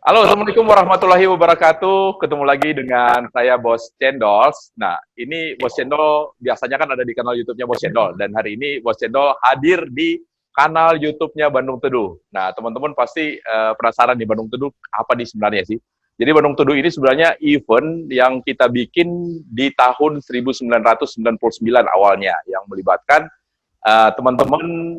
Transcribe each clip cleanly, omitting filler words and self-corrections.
Halo, Assalamualaikum warahmatullahi wabarakatuh. Ketemu lagi dengan saya Bos Cendol. Nah, ini Bos Cendol biasanya kan ada di kanal YouTube-nya Bos Cendol. Dan hari ini Bos Cendol hadir di kanal YouTube-nya Bandung Teduh. Nah, teman-teman pasti penasaran di Bandung Teduh apa nih sebenarnya sih. Jadi Bandung Teduh ini sebenarnya event yang kita bikin di tahun 1999 awalnya. Yang melibatkan teman-teman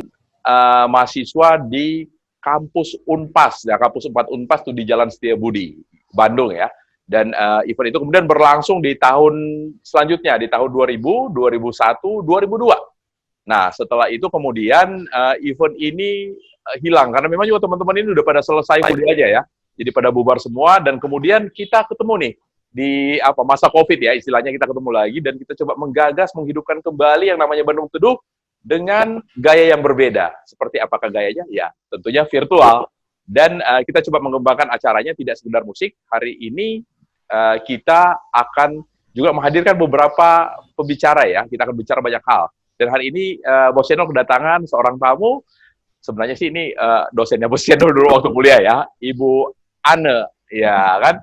mahasiswa di kampus Unpas, ya kampus 4 Unpas itu di Jalan Setiabudi, Bandung ya. Dan event itu kemudian berlangsung di tahun selanjutnya, di tahun 2000, 2001, 2002. Nah, setelah itu kemudian event ini hilang, karena memang juga teman-teman ini udah pada selesai kuliah aja ya. Jadi pada bubar semua, dan kemudian kita ketemu nih, di masa COVID ya, istilahnya kita ketemu lagi, dan kita coba menggagas, menghidupkan kembali yang namanya Bandung Teduh, dengan gaya yang berbeda. Seperti apakah gayanya? Ya, tentunya virtual. Dan kita coba mengembangkan acaranya tidak sekedar musik. Hari ini kita akan juga menghadirkan beberapa pembicara ya. Kita akan bicara banyak hal. Dan hari ini Bos Cendol kedatangan seorang tamu. Sebenarnya sih ini dosennya Bos Cendol dulu waktu kuliah ya, Ibu Ane, ya kan?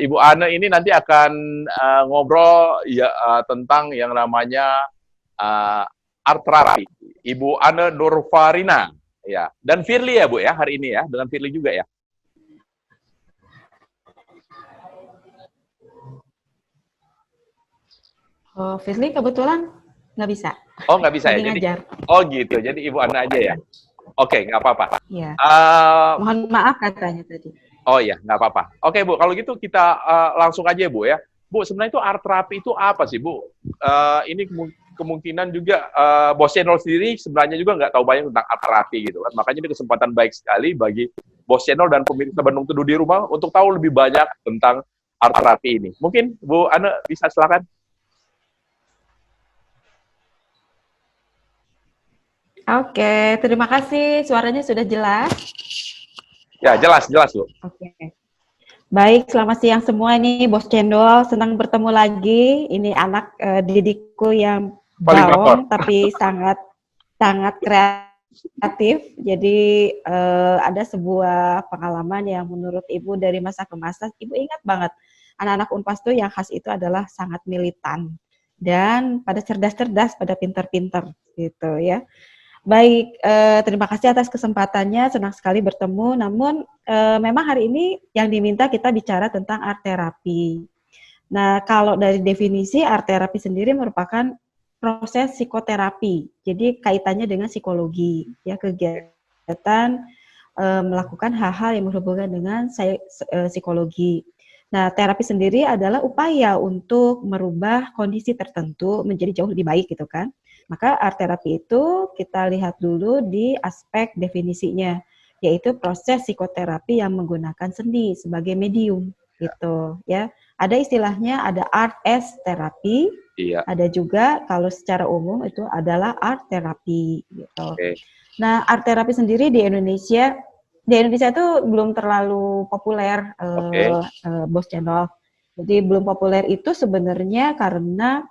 Ibu Ane ini nanti akan ngobrol ya tentang yang namanya art terapi. Ibu Ane Nurfarina, ya. Dan Firly ya Bu ya hari ini ya, dengan Firly juga ya. Oh, Firly kebetulan nggak bisa. Oh nggak bisa Lagi ya. Jadi, ngajar. oh gitu. Jadi Ibu Ane aja ya. Oke, nggak apa-apa. Iya. Mohon maaf katanya tadi. Oh iya, nggak apa-apa. Oke Bu, kalau gitu kita langsung aja Bu ya. Bu, sebenarnya itu art terapi itu apa sih Bu? Ini kemungkinan juga Bos Channel sendiri sebenarnya juga nggak tahu banyak tentang art terapi gitu kan. Makanya ini kesempatan baik sekali bagi Bos Channel dan pemirsa Bandung Teduh di rumah untuk tahu lebih banyak tentang art terapi ini. Mungkin Bu Ane bisa silakan. Oke, terima kasih. Suaranya sudah jelas. Ya, jelas Bu. Oke. Baik, selamat siang semua nih Bos Cendol. Senang bertemu lagi. Ini anak didikku yang bawang tapi sangat kreatif. Jadi ada sebuah pengalaman yang menurut Ibu dari masa ke masa, Ibu ingat banget anak-anak Unpas tuh yang khas itu adalah sangat militan dan pada cerdas-cerdas, pada pintar-pintar gitu ya. Baik, terima kasih atas kesempatannya, senang sekali bertemu. Namun memang hari ini yang diminta kita bicara tentang art terapi. Nah, kalau dari definisi art terapi sendiri merupakan proses psikoterapi. Jadi kaitannya dengan psikologi, ya kegiatan melakukan hal-hal yang berhubungan dengan psikologi. Nah, terapi sendiri adalah upaya untuk merubah kondisi tertentu menjadi jauh lebih baik gitu kan. Maka art terapi itu kita lihat dulu di aspek definisinya, yaitu proses psikoterapi yang menggunakan seni sebagai medium gitu ya. Ada istilahnya ada art as terapi, iya. Ada juga kalau secara umum itu adalah art terapi gitu. Okay. Nah, art terapi sendiri di Indonesia itu belum terlalu populer, Bos Cendol. Jadi belum populer itu sebenarnya karena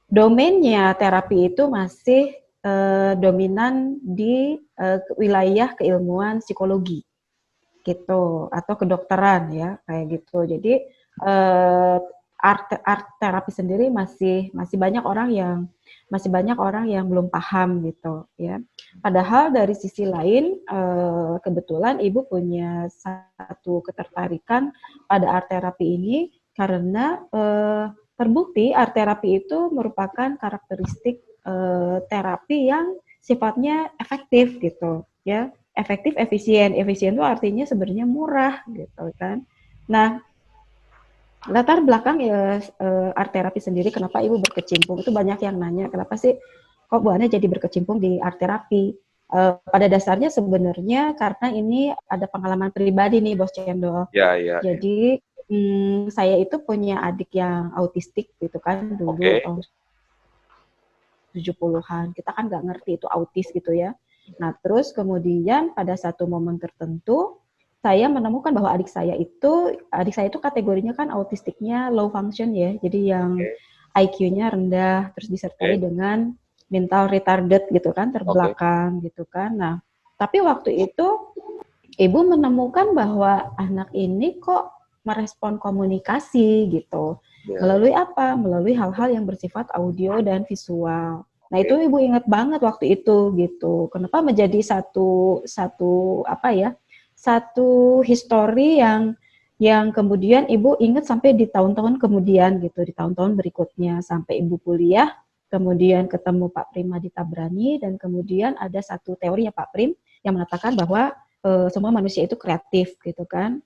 domainnya terapi itu masih dominan di wilayah keilmuan psikologi gitu atau kedokteran ya kayak gitu. Jadi art terapi sendiri masih banyak orang yang belum paham gitu ya. Padahal dari sisi lain kebetulan Ibu punya satu ketertarikan pada art terapi ini karena terbukti art terapi itu merupakan karakteristik terapi yang sifatnya efektif gitu ya. Efektif, efisien itu artinya sebenarnya murah gitu kan. Nah, latar belakang ya art terapi sendiri kenapa Ibu berkecimpung itu banyak yang nanya kenapa sih kok Bu Ane jadi berkecimpung di art terapi. Pada dasarnya sebenarnya karena ini ada pengalaman pribadi nih Bos Cendol. Ya. Jadi saya itu punya adik yang autistik gitu kan dulu tahun 70-an. Kita kan nggak ngerti itu autis gitu ya. Nah, terus kemudian pada satu momen tertentu saya menemukan bahwa adik saya itu kategorinya kan autistiknya low function ya. Jadi yang IQ-nya rendah terus disertai dengan mental retarded gitu kan, terbelakang gitu kan. Nah, tapi waktu itu ibu menemukan bahwa anak ini kok merespon komunikasi gitu. Ya. Melalui apa? Melalui hal-hal yang bersifat audio dan visual. Nah, itu ibu ingat banget waktu itu gitu. Kenapa menjadi satu apa ya? Satu histori yang kemudian ibu ingat sampai di tahun-tahun kemudian gitu, di tahun-tahun berikutnya sampai ibu kuliah, kemudian ketemu Pak Prim Adhita Brani, dan kemudian ada satu teori ya Pak Prim yang mengatakan bahwa semua manusia itu kreatif gitu kan.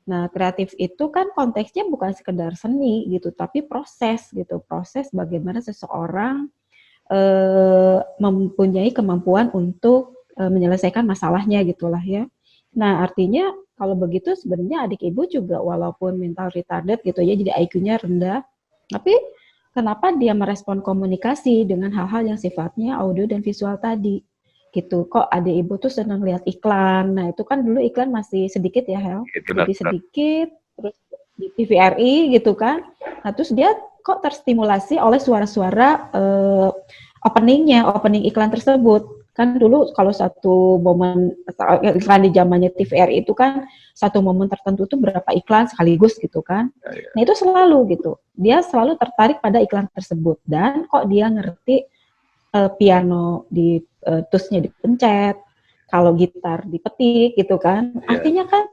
Nah, kreatif itu kan konteksnya bukan sekedar seni gitu, tapi proses gitu, proses bagaimana seseorang mempunyai kemampuan untuk menyelesaikan masalahnya gitulah ya. Nah, artinya kalau begitu sebenarnya adik ibu juga walaupun mental retarded gitu ya, jadi IQ-nya rendah, tapi kenapa dia merespon komunikasi dengan hal-hal yang sifatnya audio dan visual tadi? Gitu. Kok adik ibu tuh senang lihat iklan. Nah, itu kan dulu iklan masih sedikit ya, Hel. Lebih sedikit, terus di TVRI gitu kan. Nah, terus dia kok terstimulasi oleh suara-suara opening iklan tersebut. Kan dulu kalau satu momen iklan di zamannya TVRI itu kan satu momen tertentu tuh berapa iklan sekaligus gitu kan. Nah, itu selalu gitu. Dia selalu tertarik pada iklan tersebut dan kok dia ngerti piano di tusnya dipencet, kalau gitar dipetik gitu kan. Artinya kan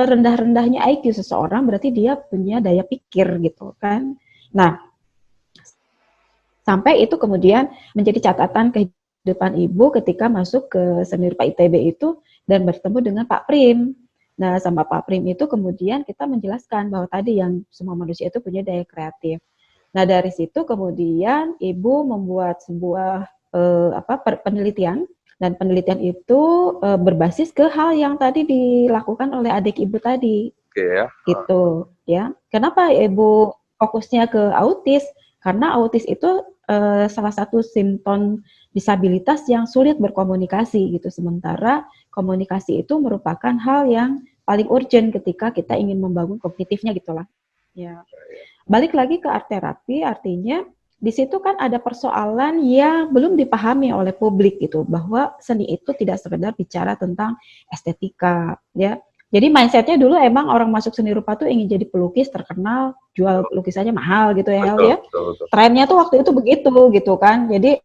rendah-rendahnya IQ seseorang berarti dia punya daya pikir gitu kan. Nah, sampai itu kemudian menjadi catatan kehidupan ibu ketika masuk ke seni rupa ITB itu dan bertemu dengan Pak Prim. Nah, sama Pak Prim itu kemudian kita menjelaskan bahwa tadi yang semua manusia itu punya daya kreatif. Nah, dari situ kemudian ibu membuat sebuah penelitian, dan penelitian itu berbasis ke hal yang tadi dilakukan oleh adik ibu tadi. Ya. Gitu ya. Kenapa ibu fokusnya ke autis? Karena autis itu salah satu simptom disabilitas yang sulit berkomunikasi gitu. Sementara komunikasi itu merupakan hal yang paling urgent ketika kita ingin membangun kognitifnya gitulah. Ya. Balik lagi ke art terapi, artinya di situ kan ada persoalan yang belum dipahami oleh publik gitu, bahwa seni itu tidak sekedar bicara tentang estetika, ya. Jadi mindsetnya dulu emang orang masuk seni rupa tuh ingin jadi pelukis terkenal, jual lukisannya mahal gitu ya, Hel ya. Trennya tuh waktu itu begitu gitu kan. Jadi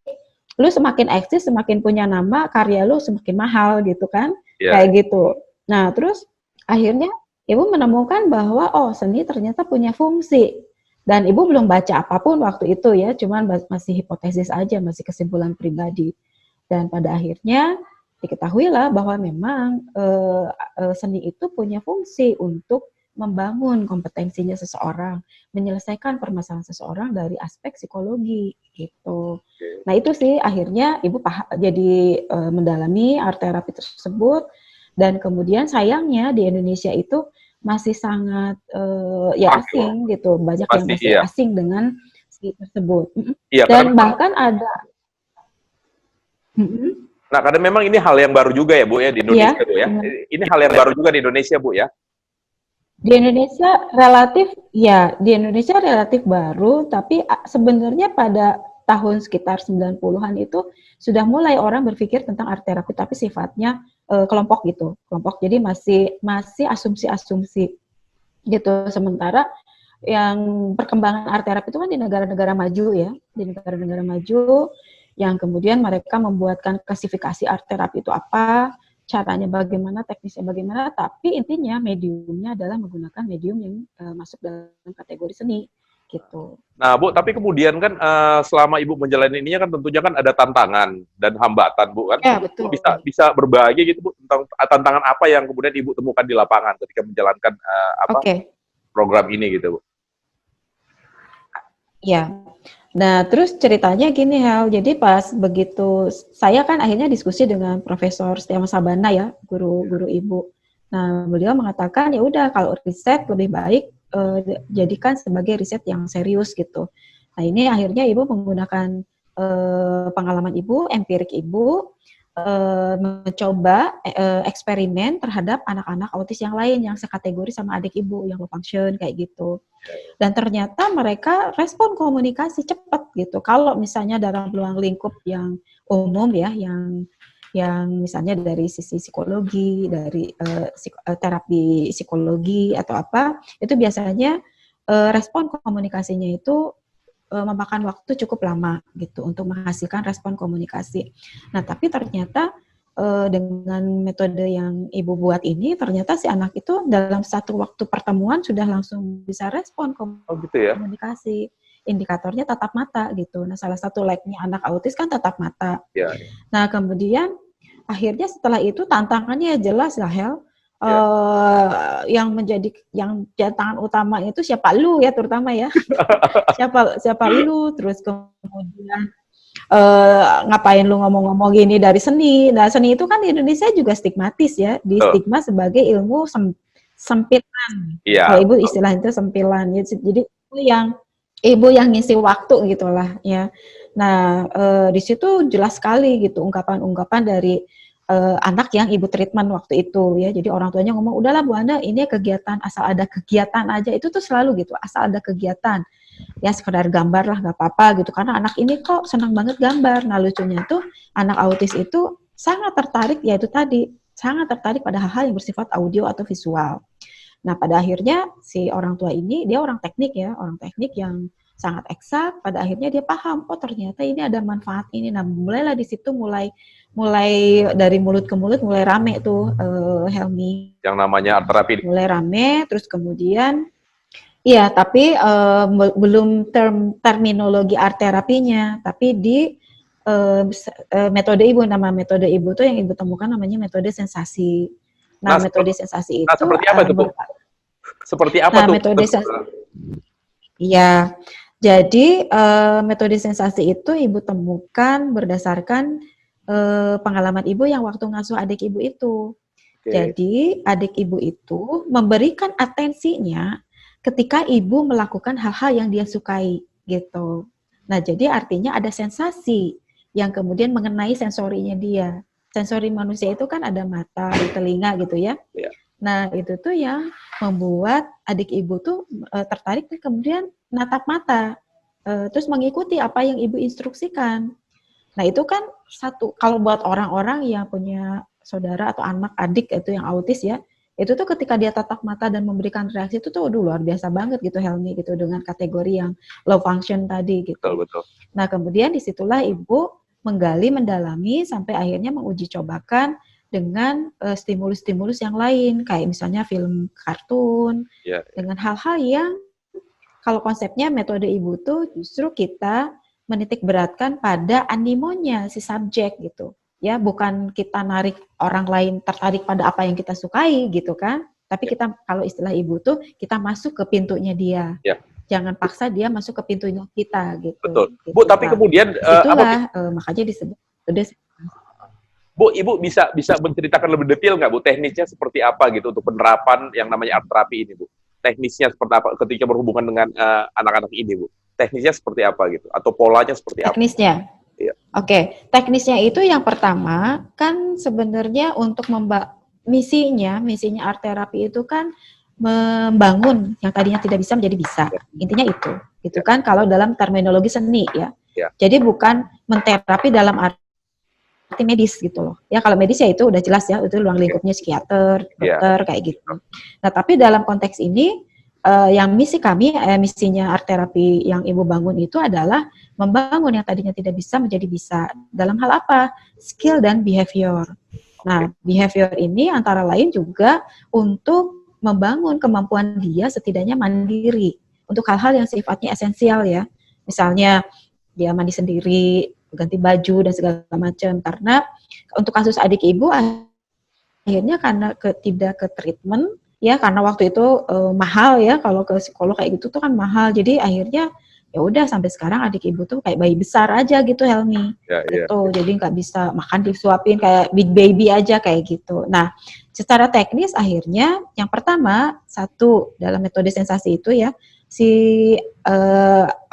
lu semakin eksis, semakin punya nama, karya lu semakin mahal gitu kan, kayak gitu. Nah terus akhirnya ibu menemukan bahwa oh seni ternyata punya fungsi. Dan ibu belum baca apapun waktu itu ya, cuman masih hipotesis aja, masih kesimpulan pribadi. Dan pada akhirnya diketahuilah bahwa memang seni itu punya fungsi untuk membangun kompetensinya seseorang, menyelesaikan permasalahan seseorang dari aspek psikologi gitu. Nah itu sih akhirnya ibu jadi mendalami art terapi tersebut, dan kemudian sayangnya di Indonesia itu masih sangat asing gitu, banyak yang masih asing dengan seni tersebut. Dan bahkan ada Nah, karena memang ini hal yang baru juga ya, Bu, ya, di Indonesia, Bu, ya. Ini hal yang baru juga di Indonesia, Bu, ya. Di Indonesia relatif baru, tapi sebenarnya pada tahun sekitar 90-an itu sudah mulai orang berpikir tentang art terapi, tapi sifatnya kelompok gitu, kelompok. Jadi masih asumsi-asumsi gitu. Sementara yang perkembangan art terapi itu kan di negara-negara maju ya, di negara-negara maju yang kemudian mereka membuatkan klasifikasi art terapi itu apa, caranya bagaimana, teknisnya bagaimana, tapi intinya mediumnya adalah menggunakan medium yang masuk dalam kategori seni gitu. Nah, Bu, tapi kemudian kan selama Ibu menjalani ininya kan tentunya kan ada tantangan dan hambatan, Bu, kan? Ya, betul. Bisa berbagi gitu, Bu, tentang tantangan apa yang kemudian Ibu temukan di lapangan ketika menjalankan program ini gitu, Bu? Ya. Nah, terus ceritanya gini, Hel. Jadi pas begitu, saya kan akhirnya diskusi dengan Profesor Setiawan Sabana ya, guru ibu. Nah, beliau mengatakan ya udah kalau riset lebih baik jadikan sebagai riset yang serius gitu. Nah, ini akhirnya ibu menggunakan pengalaman ibu, empirik ibu, mencoba eksperimen terhadap anak-anak autis yang lain yang sekategori sama adik ibu yang low function kayak gitu. Dan ternyata mereka respon komunikasi cepat gitu. Kalau misalnya dalam ruang lingkup yang umum ya, yang yang misalnya dari sisi psikologi, dari terapi psikologi atau apa, itu biasanya respon komunikasinya itu memakan waktu cukup lama gitu untuk menghasilkan respon komunikasi. Nah, tapi ternyata dengan metode yang Ibu buat ini, ternyata si anak itu dalam satu waktu pertemuan sudah langsung bisa respon Oh gitu ya. komunikasi. Indikatornya tatap mata gitu. Nah, salah satu like-nya anak autis kan tatap mata. Ya. Nah, kemudian akhirnya setelah itu tantangannya jelas lah, Hel. Ya. Yang tantangan utama itu siapa lu ya, terutama ya. siapa lu, terus kemudian ngapain lu ngomong-ngomong gini dari seni. Nah, seni itu kan di Indonesia juga stigmatis ya, di stigma sebagai ilmu sempilan. Iya. Kalau Ibu istilah itu sempilan. Jadi itu yang Ibu yang ngisi waktu gitulah ya. Nah, di situ jelas sekali gitu ungkapan-ungkapan dari anak yang Ibu treatment waktu itu ya. Jadi orang tuanya ngomong, udahlah Bu Anda, ini kegiatan, asal ada kegiatan aja. Itu tuh selalu gitu, asal ada kegiatan. Ya sekedar gambar lah nggak apa-apa gitu, karena anak ini kok senang banget gambar. Nah, lucunya tuh anak autis itu sangat tertarik, yaitu tadi, sangat tertarik pada hal-hal yang bersifat audio atau visual. Nah, pada akhirnya si orang tua ini, dia orang teknik ya, orang teknik yang sangat eksak. Pada akhirnya dia paham, oh ternyata ini ada manfaat ini. Nah, mulailah di situ mulai dari mulut ke mulut mulai rame tuh, Helmi. Yang namanya art terapi. Mulai rame, terus kemudian iya, tapi belum terminologi art terapinya, tapi di metode Ibu, nama metode Ibu tuh yang Ibu temukan namanya metode sensasi. Nah, metode sensasi itu seperti apa tuh, Bu? Seperti apa tuh? Metode sensasi. Iya. Jadi metode sensasi itu Ibu temukan berdasarkan pengalaman Ibu yang waktu ngasuh adik Ibu itu. Jadi adik Ibu itu memberikan atensinya ketika Ibu melakukan hal-hal yang dia sukai gitu. Nah, jadi artinya ada sensasi yang kemudian mengenai sensorinya dia. Sensori manusia itu kan ada mata, ada telinga gitu ya. Nah, itu tuh yang membuat adik Ibu tuh tertarik dan kemudian natap mata. Terus mengikuti apa yang Ibu instruksikan. Nah, itu kan satu, kalau buat orang-orang yang punya saudara atau anak, adik itu yang autis ya, itu tuh ketika dia tatap mata dan memberikan reaksi itu tuh luar biasa banget gitu, Helmi, gitu, dengan kategori yang low function tadi gitu. Betul. Nah, kemudian disitulah Ibu menggali, mendalami sampai akhirnya menguji cobakan dengan stimulus-stimulus yang lain, kayak misalnya film kartun, dengan hal-hal yang kalau konsepnya metode Ibu tuh justru kita menitik beratkan pada animonya si subjek gitu. Ya, bukan kita narik orang lain tertarik pada apa yang kita sukai gitu kan. Tapi kita, kalau istilah Ibu tuh, kita masuk ke pintunya dia. Jangan paksa dia masuk ke pintunya kita gitu. Betul. Gitu. Bu, tapi kemudian itulah makanya disebut Bu, Ibu bisa menceritakan lebih detail nggak, Bu, teknisnya seperti apa gitu untuk penerapan yang namanya art terapi ini, Bu? Teknisnya seperti apa ketika berhubungan dengan anak-anak ini, Bu? Teknisnya seperti apa gitu? Atau polanya seperti apa? Teknisnya? Iya. Oke, teknisnya itu yang pertama kan sebenarnya untuk misinya art terapi itu kan membangun yang tadinya tidak bisa menjadi bisa. Intinya itu, gitu kan kalau dalam terminologi seni ya. Jadi bukan menterapi dalam arti medis gitu loh. Ya kalau medis ya itu udah jelas ya, itu ruang lingkupnya psikiater, dokter kayak gitu. Nah, tapi dalam konteks ini yang misinya art terapi yang Ibu bangun itu adalah membangun yang tadinya tidak bisa menjadi bisa. Dalam hal apa? Skill dan behavior. Nah, behavior ini antara lain juga untuk membangun kemampuan dia setidaknya mandiri untuk hal-hal yang sifatnya esensial ya. Misalnya dia mandi sendiri, ganti baju dan segala macam. Karena untuk kasus adik Ibu akhirnya karena tidak ke treatment ya, karena waktu itu mahal ya, kalau ke psikolog kayak gitu tuh kan mahal. Jadi akhirnya ya udah sampai sekarang adik Ibu tuh kayak bayi besar aja gitu, Helmi. Gitu. Jadi nggak bisa makan disuapin kayak big baby aja kayak gitu. Nah, secara teknis akhirnya yang pertama satu dalam metode sensasi itu ya, si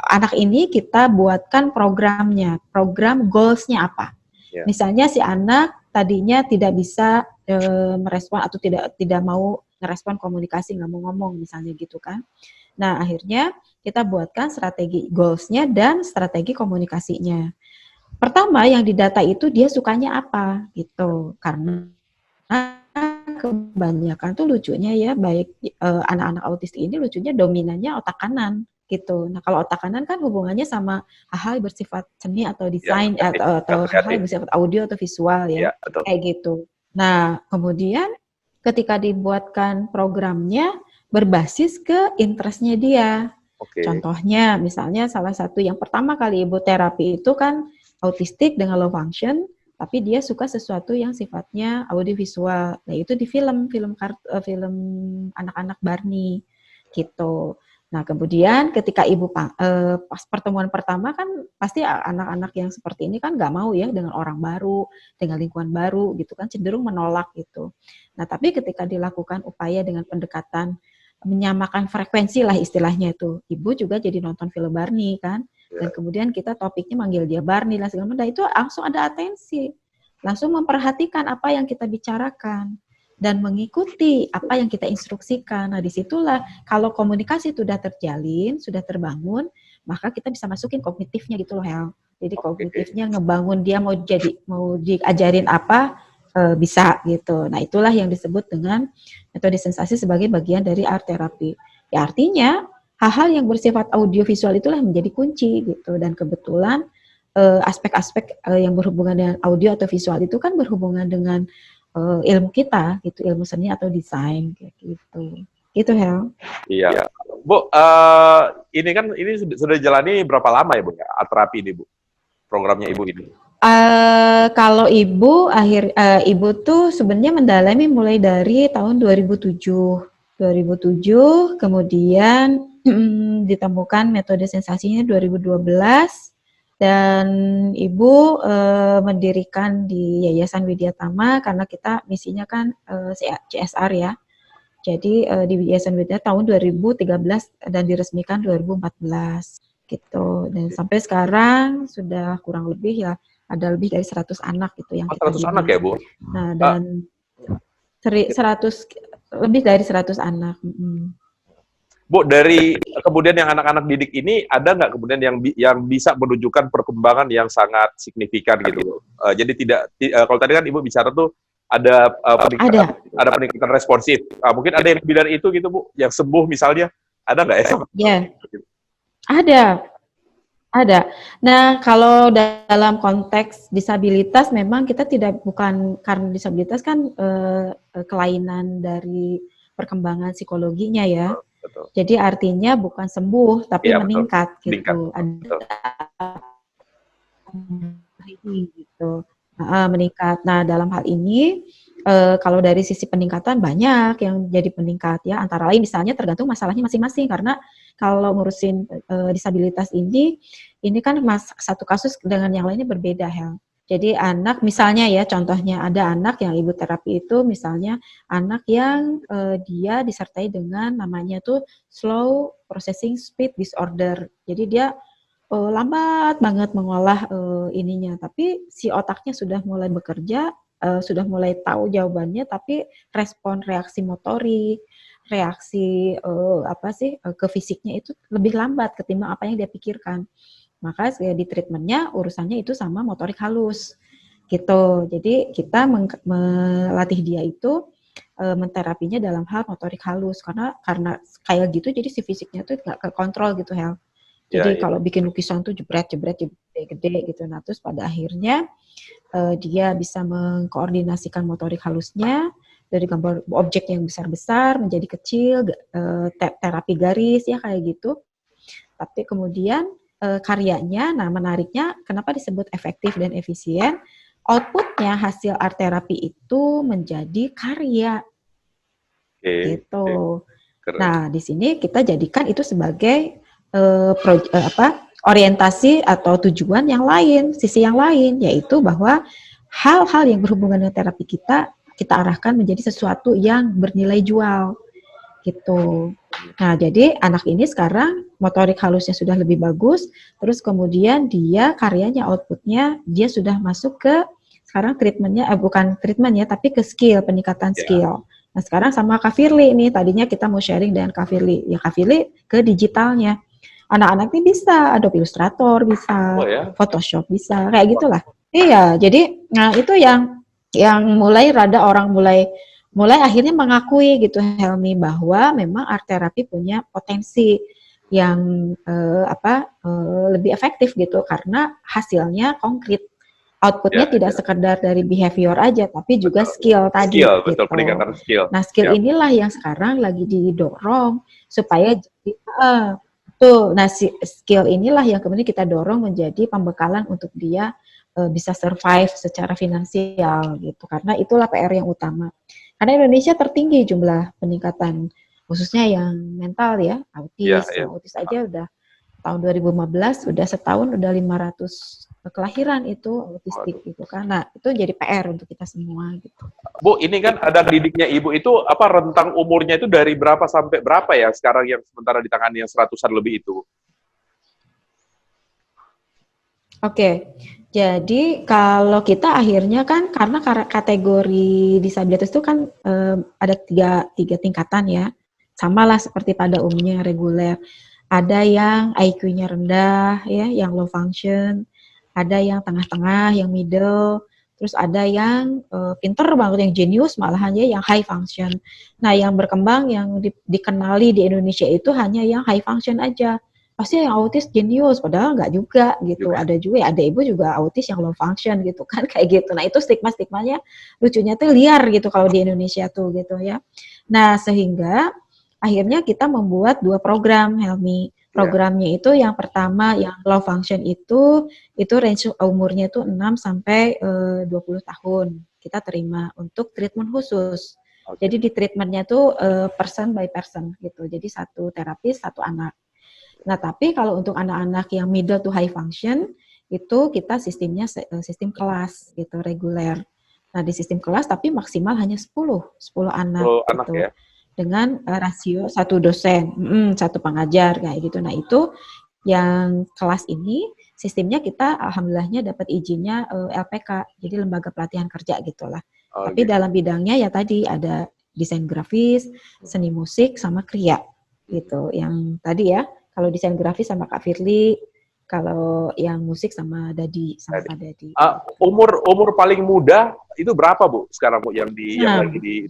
anak ini kita buatkan programnya, program goals-nya apa. Misalnya si anak tadinya tidak bisa merespon atau tidak mau ngerespon komunikasi, nggak mau ngomong misalnya gitu kan. Nah, akhirnya kita buatkan strategi goals-nya dan strategi komunikasinya. pertama yang didata itu dia sukanya apa gitu. Karena kebanyakan tuh lucunya ya, baik anak-anak autis ini lucunya dominannya otak kanan gitu. Nah kalau otak kanan kan hubungannya sama hal-hal yang bersifat seni atau Ya, desain atau hal-hal yang bersifat audio atau visual ya, betul. kayak gitu. Nah kemudian ketika dibuatkan programnya berbasis ke interestnya dia. Contohnya misalnya salah satu yang pertama kali ibu terapi itu kan autistik dengan low function, tapi dia suka sesuatu yang sifatnya audiovisual. Nah, itu di film anak-anak Barney gitu. Nah, kemudian ketika ibu pas pertemuan pertama kan pasti anak-anak yang seperti ini kan nggak mau ya dengan orang baru, dengan lingkungan baru gitu kan, cenderung menolak gitu. Nah, tapi ketika dilakukan upaya dengan pendekatan menyamakan frekuensi lah istilahnya itu, ibu juga jadi nonton film Barney kan, dan kemudian kita topiknya manggil dia Barney lah segala macam, itu langsung ada atensi, langsung memperhatikan apa yang kita bicarakan dan mengikuti apa yang kita instruksikan. Nah disitulah kalau komunikasi sudah terjalin, sudah terbangun, maka kita bisa masukin kognitifnya gitu loh Hel. Jadi kognitifnya ngebangun dia mau diajarin apa, bisa gitu. Nah itulah yang disebut dengan metode sensasi sebagai bagian dari art therapy. Ya artinya hal-hal yang bersifat audiovisual itulah yang menjadi kunci gitu. Dan kebetulan aspek-aspek yang berhubungan dengan audio atau visual itu kan berhubungan dengan ilmu kita gitu, ilmu seni atau desain kayak gitu. Gitu Hel. Iya. Bu, ini sudah jalani berapa lama ya Bu ya, art terapi ini Bu? Programnya Ibu ini. Kalau ibu tuh sebenarnya mendalami mulai dari tahun 2007, kemudian ditemukan metode sensasinya 2012, dan ibu mendirikan di Yayasan Widyatama karena kita misinya kan CSR ya. Jadi di Yayasan Widyatama tahun 2013 dan diresmikan 2014 gitu. Dan sampai sekarang sudah kurang lebih ya ada lebih dari 100 anak gitu yang kita 100 anak ya, Bu? Nah, dan 100 lebih dari 100 anak. Bu, dari kemudian yang anak-anak didik ini ada nggak kemudian yang bisa menunjukkan perkembangan yang sangat signifikan gitu? Jadi kalau tadi kan Ibu bicara tuh ada peningkatan responsif. Mungkin ada yang lebih dari itu gitu Bu, yang sembuh misalnya, ada nggak ya? Ya, ada. Nah, kalau dalam konteks disabilitas memang kita bukan karena disabilitas kan kelainan dari perkembangan psikologinya ya. Betul. Jadi artinya bukan sembuh tapi meningkat gitu. Meningkat. Nah, dalam hal ini kalau dari sisi peningkatan banyak yang jadi peningkat ya, antara lain misalnya tergantung masalahnya masing-masing, karena kalau ngurusin disabilitas ini kan satu kasus dengan yang lainnya berbeda Hel. Jadi anak misalnya ya, contohnya ada anak yang ibu terapi itu misalnya anak yang dia disertai dengan namanya tuh slow processing speed disorder. Jadi dia lambat banget mengolah ininya, tapi si otaknya sudah mulai bekerja, sudah mulai tahu jawabannya, tapi respon reaksi motorik, reaksi ke fisiknya itu lebih lambat ketimbang apa yang dia pikirkan. Maka di treatmentnya urusannya itu sama motorik halus gitu. Jadi kita melatih dia itu menterapinya dalam hal motorik halus karena kayak gitu jadi si fisiknya tuh nggak kekontrol gitu Hel. Jadi kalau bikin lukisan tuh jebret gede gitu. Nah terus pada akhirnya dia bisa mengkoordinasikan motorik halusnya dari gambar objek yang besar-besar menjadi kecil, terapi garis ya kayak gitu. Tapi kemudian karyanya, nah menariknya kenapa disebut efektif dan efisien, outputnya hasil art terapi itu menjadi karya, gitu. Nah di sini kita jadikan itu sebagai orientasi atau tujuan yang lain, sisi yang lain, yaitu bahwa hal-hal yang berhubungan dengan terapi kita arahkan menjadi sesuatu yang bernilai jual. Gitu. Nah, jadi anak ini sekarang motorik halusnya sudah lebih bagus, terus kemudian dia karyanya, outputnya, dia sudah masuk ke sekarang treatmentnya, bukan treatment ya, tapi ke skill, peningkatan skill. Nah, sekarang sama Kak Firly nih, tadinya kita mau sharing dengan Kak Firly. Ya Kak Firly ke digitalnya. anak-anak ini bisa Adobe Illustrator, bisa Oh ya. Photoshop, bisa kayak gitulah. Iya, jadi nah itu yang mulai rada orang mulai akhirnya mengakui gitu Helmi bahwa memang art therapy punya potensi yang lebih efektif gitu karena hasilnya konkret. Outputnya Ya, tidak ya. sekedar dari behavior aja, tapi juga Betul. skill tadi Skill, betul, gitu. peningkatan skill. Nah, skill Ya. inilah yang sekarang lagi didorong supaya jadi tuh. Nah, skill inilah yang kemudian kita dorong menjadi pembekalan untuk dia bisa survive secara finansial gitu. Karena itulah PR yang utama. Karena Indonesia tertinggi jumlah peningkatan khususnya yang mental ya, Ya, autis. ya. Yang autis aja udah tahun 2015 udah setahun udah 500 kelahiran itu autistik Waduh. gitu kan. Nah, itu jadi PR untuk kita semua gitu. Bu, ini kan ada didiknya Ibu itu apa rentang umurnya itu dari berapa sampai berapa ya sekarang yang sementara ditangani yang 100-an lebih itu? Oke, jadi kalau kita akhirnya kan karena kategori disabilitas itu kan ada tiga tingkatan ya, sama lah seperti pada umumnya reguler. Ada yang IQ-nya rendah ya, yang low function, ada yang tengah-tengah, yang middle, terus ada yang pinter banget, yang genius malahan ya, yang high function. Nah, yang berkembang yang dikenali di Indonesia itu hanya yang high function aja. Pasti yang autis jenius, padahal nggak juga gitu. Juga. Ada juga ya, ada ibu juga autis yang low function gitu kan kayak gitu. Nah itu stigma-stigmanya lucunya tuh liar gitu kalau di Indonesia tuh gitu ya. Nah sehingga akhirnya kita membuat 2 program Helmi. Ya. Programnya itu yang pertama yang low function itu range umurnya itu 6 sampai 20 tahun. Kita terima untuk treatment khusus. Oke. Jadi di treatmentnya tuh person by person gitu. Jadi satu terapis, satu anak. Nah, tapi kalau untuk anak-anak yang middle to high function, itu kita sistemnya sistem kelas gitu, reguler. Nah, di sistem kelas tapi maksimal hanya 10 anak 10 anak gitu. ya. Dengan rasio satu dosen, satu pengajar kayak gitu. Nah, itu yang kelas ini sistemnya kita alhamdulillahnya dapat izinnya LPK, jadi lembaga pelatihan kerja gitulah. Tapi Oke. dalam bidangnya ya tadi ada desain grafis, seni musik sama kriya gitu. Yang tadi ya kalau desain grafis sama Kak Firly, kalau yang musik sama Dadi, sama Pak Dadi. Umur paling muda itu berapa Bu sekarang Bu yang lagi di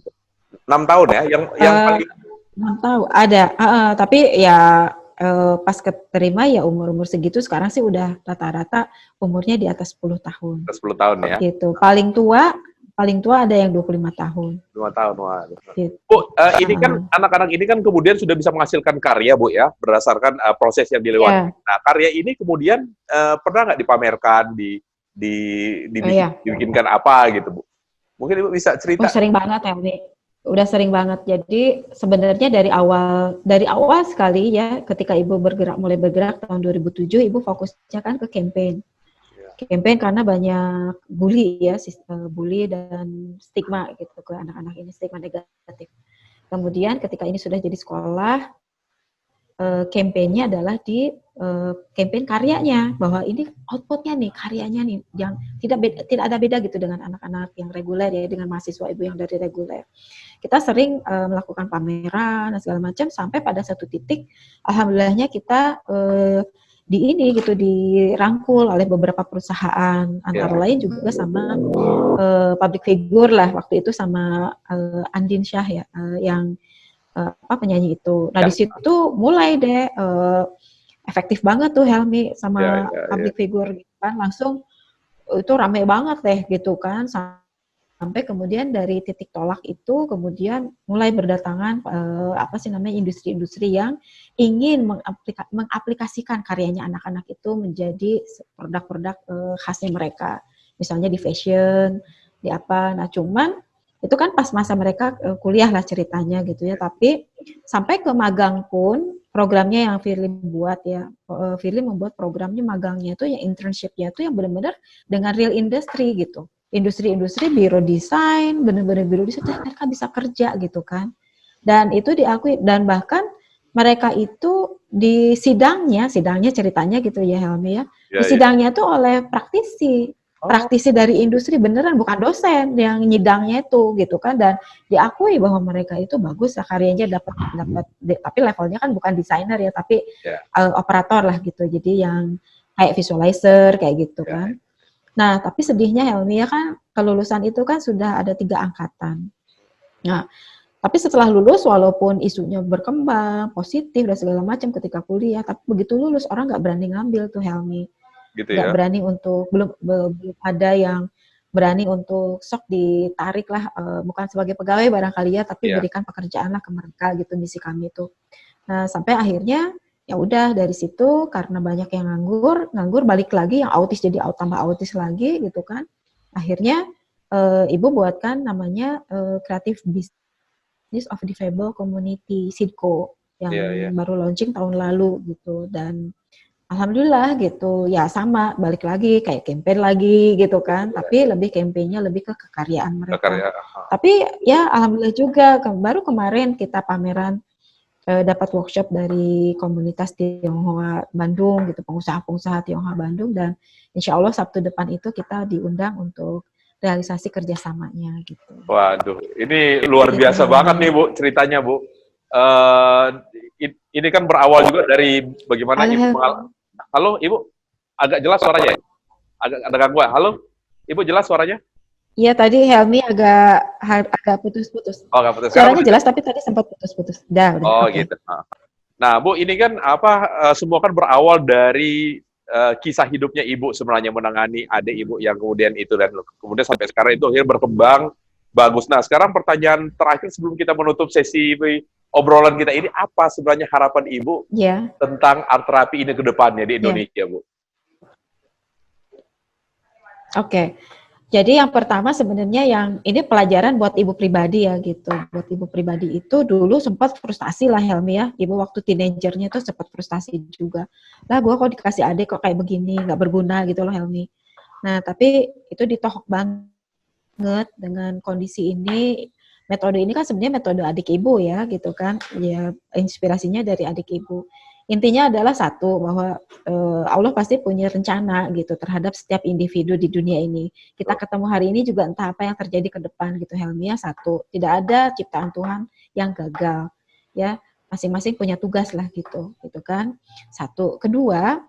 6 tahun ya? Yang paling 6 tahun ada, tapi ya pas keterima ya umur-umur segitu sekarang sih udah rata-rata umurnya di atas 10 tahun. 10 tahun ya. Gitu. Paling tua ada yang 25 tahun. 2 tahun. Wah. Gitu. Bu, ini kan anak-anak ini kan kemudian sudah bisa menghasilkan karya Bu ya, berdasarkan proses yang dilewati. Yeah. Nah, karya ini kemudian pernah nggak dipamerkan, dibikinkan apa gitu Bu? Mungkin Ibu bisa cerita. Sering banget ya, Wi. Udah sering banget. Jadi sebenarnya dari awal sekali ya, ketika Ibu mulai bergerak tahun 2007, Ibu fokusnya kan ke campaign. Campaign karena banyak bully ya, bully dan stigma gitu ke anak-anak ini, stigma negatif. Kemudian ketika ini sudah jadi sekolah, campaign-nya adalah di campaign karyanya, bahwa ini output-nya nih, karyanya nih, yang tidak ada beda gitu dengan anak-anak yang reguler ya, dengan mahasiswa Ibu yang dari reguler. Kita sering melakukan pameran dan segala macam sampai pada satu titik, alhamdulillahnya kita dirangkul oleh beberapa perusahaan, antara lain juga sama public figure lah waktu itu sama Andin Syah ya, yang penyanyi itu. Nah di situ mulai deh efektif banget tuh Helmi sama public figure gitu kan, langsung itu rame banget deh gitu kan, sampai kemudian dari titik tolak itu kemudian mulai berdatangan industri-industri yang ingin mengaplikasikan karyanya anak-anak itu menjadi produk-produk khasnya mereka, misalnya di fashion, di apa. Nah cuman itu kan pas masa mereka kuliah lah ceritanya gitu ya, tapi sampai ke magang pun programnya yang Firly buat ya, Firly membuat programnya magangnya itu yang internship-nya itu yang benar-benar dengan real industry gitu, industri-industri biro desain, benar-benar biro desain mereka bisa kerja gitu kan, dan itu diakui, dan bahkan mereka itu di sidangnya ceritanya gitu ya Helmi ya, di sidangnya tuh oleh praktisi Oh, praktisi dari industri beneran, bukan dosen yang nyidangnya itu gitu kan, dan diakui bahwa mereka itu bagus lah karyanya, dapat dapat tapi levelnya kan bukan desainer ya, tapi ya, operator lah gitu, jadi yang kayak visualizer kayak gitu ya, kan. Nah tapi sedihnya Helmi ya kan, kelulusan itu kan sudah ada 3 angkatan. Nah tapi setelah lulus, walaupun isunya berkembang, positif dan segala macam ketika kuliah, tapi begitu lulus orang nggak berani ngambil tuh Helmi, gitu nggak ya. berani untuk belum ada yang berani untuk sok ditarik lah, bukan sebagai pegawai barangkali ya, tapi Iya, berikan pekerjaan lah ke mereka gitu, misi kami tuh. Nah sampai akhirnya ya udah dari situ karena banyak yang nganggur balik lagi, yang autis jadi tambah autis lagi gitu kan. Akhirnya ibu buatkan namanya Creative Business of Difabel Community SIDCO yang iya, iya. baru launching tahun lalu gitu, dan alhamdulillah gitu ya, sama balik lagi kayak campaign lagi gitu kan, tapi lebih campaignnya lebih ke kekaryaan mereka. Karya. Tapi ya alhamdulillah juga baru kemarin kita pameran dapat workshop dari komunitas Tionghoa Bandung gitu, pengusaha-pengusaha Tionghoa Bandung, dan insya Allah Sabtu depan itu kita diundang untuk realisasi kerjasamanya gitu. Waduh, ini luar Gitu biasa banget nih Helmi. Bu ceritanya Bu. Eh, ini kan berawal juga dari bagaimana Halo Ibu Helmi. Halo Ibu, agak jelas suaranya? Agak ada gangguan. Halo, Ibu jelas suaranya? Iya tadi Helmi agak putus-putus. Oh nggak putus. Sekarang Suaranya udah jelas jelas? tapi tadi sempat putus-putus. Udah, Oh oke. gitu. Nah Bu, ini kan semua kan berawal dari kisah hidupnya Ibu sebenarnya menangani adik Ibu yang kemudian itu, dan kemudian sampai sekarang itu akhirnya berkembang bagus. Nah sekarang pertanyaan terakhir sebelum kita menutup sesi obrolan kita ini, apa sebenarnya harapan Ibu Ya, tentang art terapi ini ke depannya di ya. Indonesia Bu? Oke. Jadi yang pertama sebenarnya yang ini pelajaran buat ibu pribadi ya gitu. Buat ibu pribadi itu dulu sempat frustasi lah Helmi ya. Ibu waktu teenagernya itu sempat frustasi juga. Lah gue kok dikasih adik kok kayak begini, nggak berguna gitu loh Helmi. Nah tapi itu ditohok banget dengan kondisi ini. Metode ini kan sebenarnya metode adik ibu ya gitu kan. Ya inspirasinya dari adik ibu. Intinya adalah satu, bahwa Allah pasti punya rencana gitu terhadap setiap individu di dunia ini. Kita ketemu hari ini juga entah apa yang terjadi ke depan gitu Helmia. Satu, tidak ada ciptaan Tuhan yang gagal ya, masing-masing punya tugas lah gitu kan. Satu. Kedua,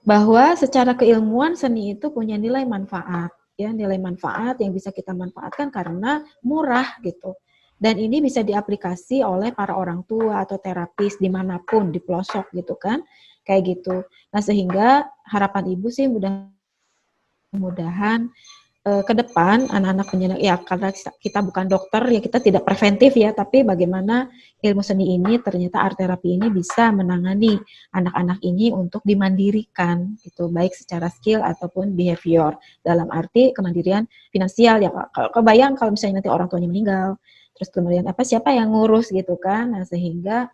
bahwa secara keilmuan seni itu punya nilai manfaat ya, nilai manfaat yang bisa kita manfaatkan karena murah gitu. Dan ini bisa diaplikasi oleh para orang tua atau terapis dimanapun, di pelosok gitu kan, kayak gitu. Nah sehingga harapan ibu sih mudah-mudahan ke depan anak-anak penyandang ya, karena kita bukan dokter ya, kita tidak preventif ya, tapi bagaimana ilmu seni ini ternyata art terapi ini bisa menangani anak-anak ini untuk dimandirikan gitu, baik secara skill ataupun behavior, dalam arti kemandirian finansial ya. Kebayang kalau misalnya nanti orang tuanya meninggal, terus kemudian siapa yang ngurus gitu kan. Nah sehingga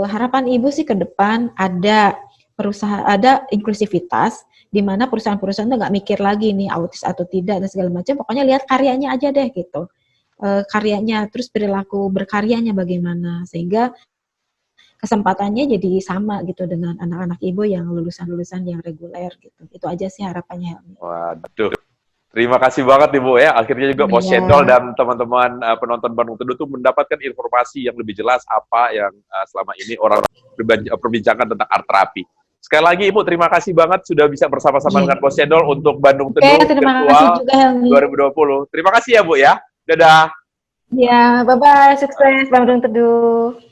harapan ibu sih ke depan ada ada inklusivitas, di mana perusahaan-perusahaan tuh nggak mikir lagi nih autis atau tidak dan segala macam, pokoknya lihat karyanya aja deh gitu. Karyanya, terus perilaku berkaryanya bagaimana, sehingga kesempatannya jadi sama gitu dengan anak-anak ibu yang lulusan-lulusan yang reguler gitu. Itu aja sih harapannya. Waduh, terima kasih banget nih Bu ya. Akhirnya juga Bos Iya, Cendol dan teman-teman penonton Bandung Teduh tuh mendapatkan informasi yang lebih jelas apa yang selama ini orang perbincangkan tentang art terapi. Sekali lagi Ibu, terima kasih banget sudah bisa bersama-sama iya. dengan Bos Cendol untuk Bandung Oke, Teduh terima kasih virtual juga Helmi. 2020. Terima kasih ya Bu ya. Dadah. Ya, bye-bye, sukses Bandung Teduh.